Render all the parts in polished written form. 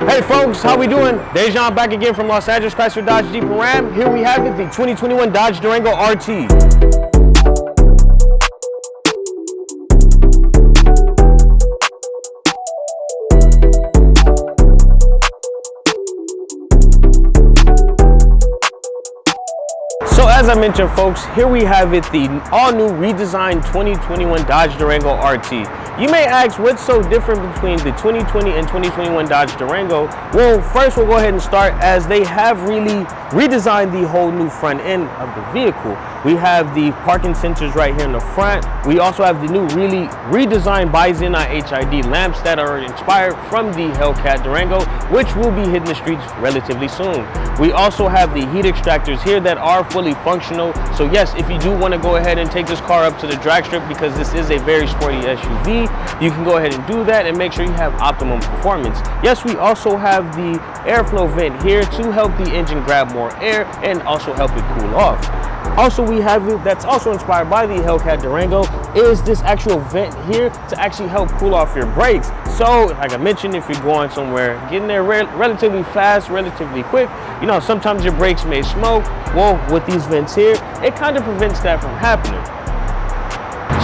Hey folks, how we doing? Da'Jhan back again from Los Angeles Chrysler Dodge Jeep and Ram. Here we have it, the 2021 Dodge Durango RT. So as I mentioned folks, here we have it, the all-new redesigned 2021 Dodge Durango RT. You may ask what's so different between the 2020 and 2021 Dodge Durango. Well, first we'll go ahead and start as they have really redesigned the whole new front end of the vehicle. We have the parking sensors right here in the front. We also have the new really redesigned Bi-Xenon HID lamps that are inspired from the Hellcat Durango, which will be hitting the streets relatively soon. We also have the heat extractors here that are fully functional. So yes, if you do want to go ahead and take this car up to the drag strip, because this is a very sporty SUV, you can go ahead and do that and make sure you have optimum performance. Yes, we also have the airflow vent here to help the engine grab more air and also help it cool off. Also, we have it that's also inspired by the Hellcat Durango is this actual vent here to actually help cool off your brakes. So like I mentioned, if you're going somewhere, getting there relatively fast, relatively quick, you know, sometimes your brakes may smoke. Well, with these vents here, it kind of prevents that from happening.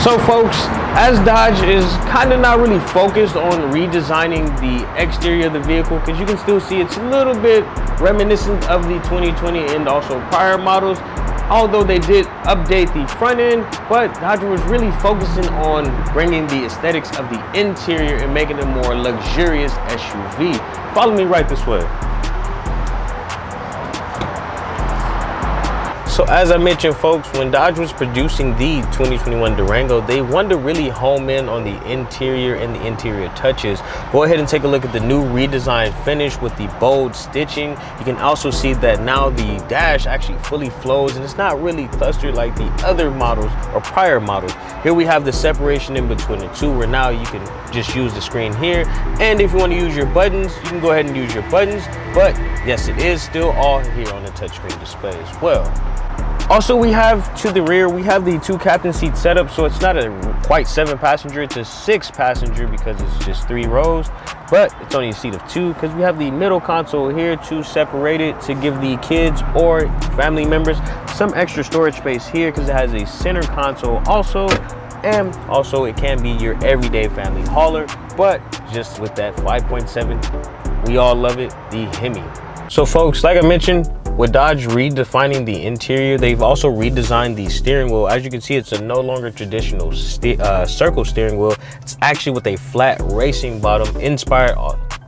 So folks, as Dodge is kind of not really focused on redesigning the exterior of the vehicle, because you can still see it's a little bit reminiscent of the 2020 and also prior models, although they did update the front end, but Dodge was really focusing on bringing the aesthetics of the interior and making it a more luxurious SUV. Follow me right this way. So as I mentioned folks, when Dodge was producing the 2021 Durango, they wanted to really home in on the interior and the interior touches. Go ahead and take a look at the new redesigned finish with the bold stitching. You can also see that now the dash actually fully flows and it's not really clustered like the other models or prior models. Here we have the separation in between the two, where now you can just use the screen here. And if you want to use your buttons, you can go ahead and use your buttons. But yes, it is still all here on the touchscreen display as well. Also, we have to the rear, we have the two captain seat setup, so it's not a quite 7-passenger, it's a 6-passenger because it's just 3 rows, but it's only a seat of 2 because we have the middle console here to separate it to give the kids or family members some extra storage space here, because it has a center console also, and also it can be your everyday family hauler, but just with that 5.7, we all love it, the Hemi. So folks, like I mentioned, with Dodge redefining the interior, they've also redesigned the steering wheel. As you can see, it's a no longer traditional circle steering wheel. It's actually with a flat racing bottom inspired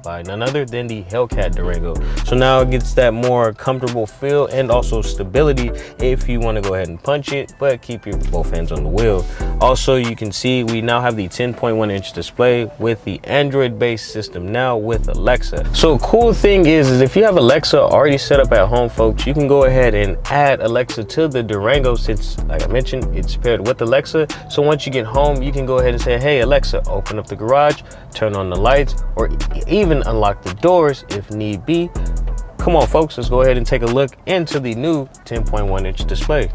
by none other than the Hellcat Durango. So now it gets that more comfortable feel and also stability if you want to go ahead and punch it, but keep your both hands on the wheel. Also, you can see we now have the 10.1-inch display with the Android-based system now with Alexa. So cool thing is if you have Alexa already set up at home, folks, you can go ahead and add Alexa to the Durango, since like I mentioned, it's paired with Alexa. So once you get home, you can go ahead and say, hey Alexa, open up the garage, turn on the lights, or even unlock the doors if need be. Come on folks, let's go ahead and take a look into the new 10.1-inch display.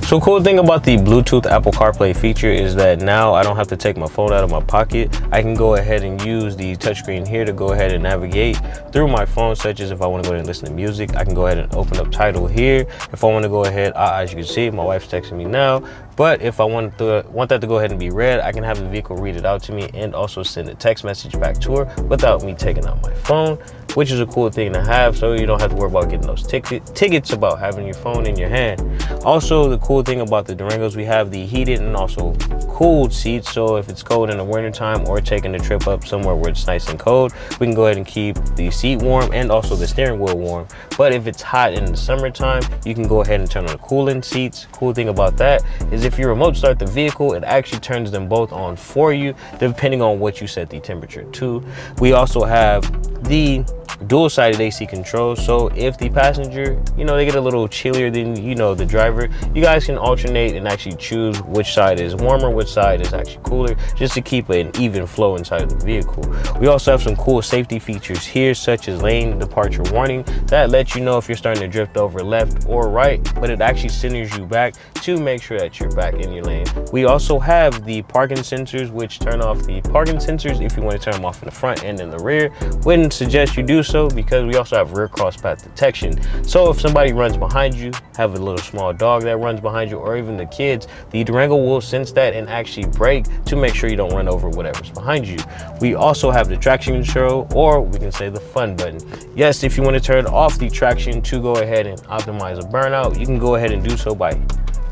So cool thing about the Bluetooth Apple CarPlay feature is that now I don't have to take my phone out of my pocket. I can go ahead and use the touchscreen here to go ahead and navigate through my phone, such as if I want to go ahead and listen to music, I can go ahead and open up Tidal here. If I want to go ahead, as you can see, my wife's texting me now, but if I want that to go ahead and be read, I can have the vehicle read it out to me and also send a text message back to her without me taking out my phone, which is a cool thing to have, so you don't have to worry about getting those tickets about having your phone in your hand. Also, the cool thing about the Durangos, we have the heated and also cooled seats, so if it's cold in the winter time or taking a trip up somewhere where it's nice and cold, we can go ahead and keep the seat warm and also the steering wheel warm. But if it's hot in the summertime, you can go ahead and turn on the cooling seats. Cool thing about that is if you remote start the vehicle, it actually turns them both on for you depending on what you set the temperature to. We also have the dual-sided AC controls, so if the passenger, they get a little chillier than, the driver, you guys can alternate and actually choose which side is warmer, which side is actually cooler, just to keep an even flow inside the vehicle. We also have some cool safety features here, such as lane departure warning that lets you know if you're starting to drift over left or right, but it actually centers you back to make sure that you're back in your lane. We also have the parking sensors, which turn off the parking sensors if you want to turn them off in the front and in the rear. Wouldn't suggest you do so, because we also have rear cross path detection. So if somebody runs behind you, have a little small dog that runs behind you, or even the kids, the Durango will sense that and actually brake to make sure you don't run over whatever's behind you. We also have the traction control, or we can say the fun button. Yes, if you want to turn off the traction to go ahead and optimize a burnout, you can go ahead and do so by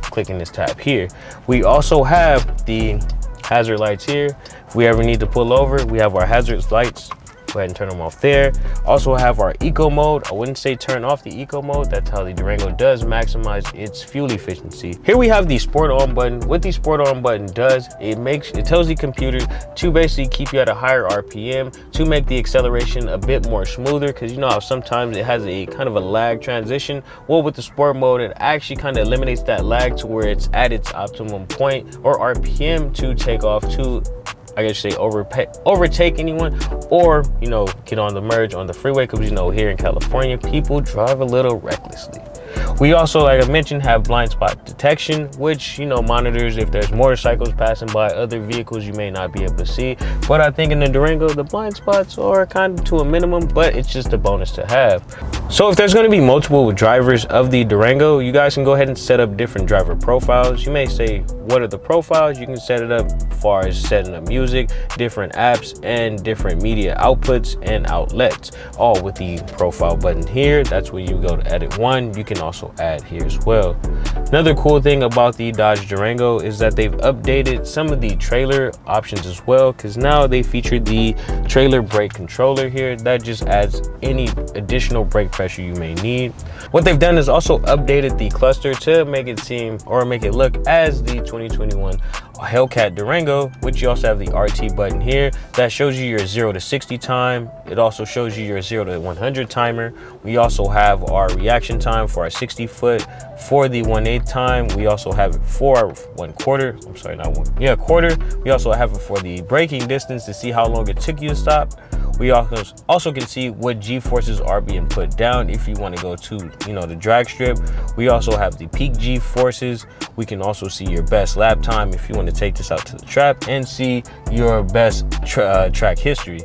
clicking this tab here. We also have the hazard lights here. If we ever need to pull over, we have our hazard lights. Go ahead and turn them off there. Also have our eco mode. I wouldn't say turn off the eco mode. That's how the Durango does maximize its fuel efficiency. Here we have the sport on button. What the sport on button does, it tells the computer to basically keep you at a higher RPM to make the acceleration a bit more smoother, because you know how sometimes it has a kind of a lag transition. Well, with the sport mode, it actually kind of eliminates that lag to where it's at its optimum point or RPM to take off to, I guess you say, overtake anyone, or get on the merge on the freeway, because here in California people drive a little recklessly. We also, like I mentioned, have blind spot detection, which monitors if there's motorcycles passing by, other vehicles you may not be able to see. But I think in the Durango, the blind spots are kind of to a minimum, but it's just a bonus to have. So if there's going to be multiple drivers of the Durango, you guys can go ahead and set up different driver profiles. You may say, what are the profiles? You can set it up as far as setting up music, different apps, and different media outputs and outlets, all with the profile button here. That's where you go to edit one. You can also add here as well. Another cool thing about the Dodge Durango is that they've updated some of the trailer options as well, because now they feature the trailer brake controller here that just adds any additional brake pressure you may need. What they've done is also updated the cluster to make it seem, or make it look as the 2021 Hellcat Durango, which you also have the RT button here that shows you your 0 to 60 time. It also shows you your 0 to 100 timer. We also have our reaction time for our 60 foot. For the 1/8 time, we also have it for our 1/4. I'm sorry, not one. Yeah, quarter. We also have it for the braking distance to see how long it took you to stop. We also can see what G-forces are being put down if you want to go to, the drag strip. We also have the peak G-forces. We can also see your best lap time if you want to take this out to the track and see your best track history.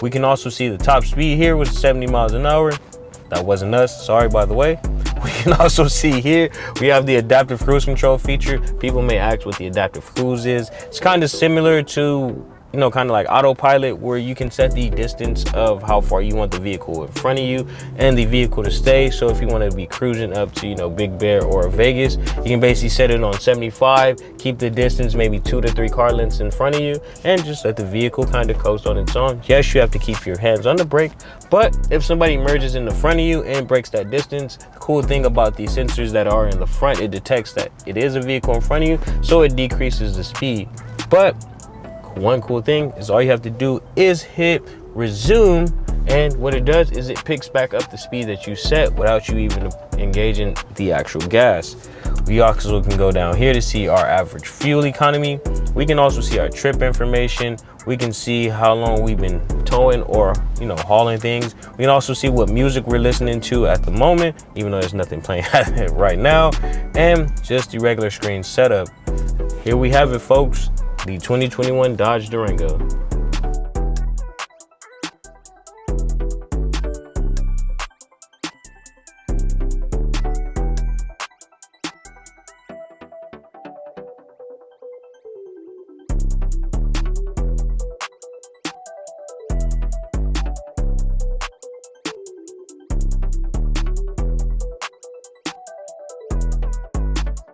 We can also see the top speed here was 70 miles an hour. That wasn't us, sorry, by the way. We can also see here, we have the adaptive cruise control feature. People may ask what the adaptive cruise is. It's kind of similar to, kind of like autopilot, where you can set the distance of how far you want the vehicle in front of you and the vehicle to stay. So if you want to be cruising up to, Big Bear or Vegas, you can basically set it on 75, keep the distance maybe 2 to 3 car lengths in front of you, and just let the vehicle kind of coast on its own. Yes, you have to keep your hands on the brake, but if somebody merges in the front of you and breaks that distance, the cool thing about the sensors that are in the front, it detects that it is a vehicle in front of you, so it decreases the speed. But one cool thing is all you have to do is hit resume, and what it does is it picks back up the speed that you set without you even engaging the actual gas. We also can go down here to see our average fuel economy. We can also see our trip information. We can see how long we've been towing or hauling things. We can also see what music we're listening to at the moment, even though there's nothing playing right now, and just the regular screen setup. Here we have it, folks. The 2021 Dodge Durango.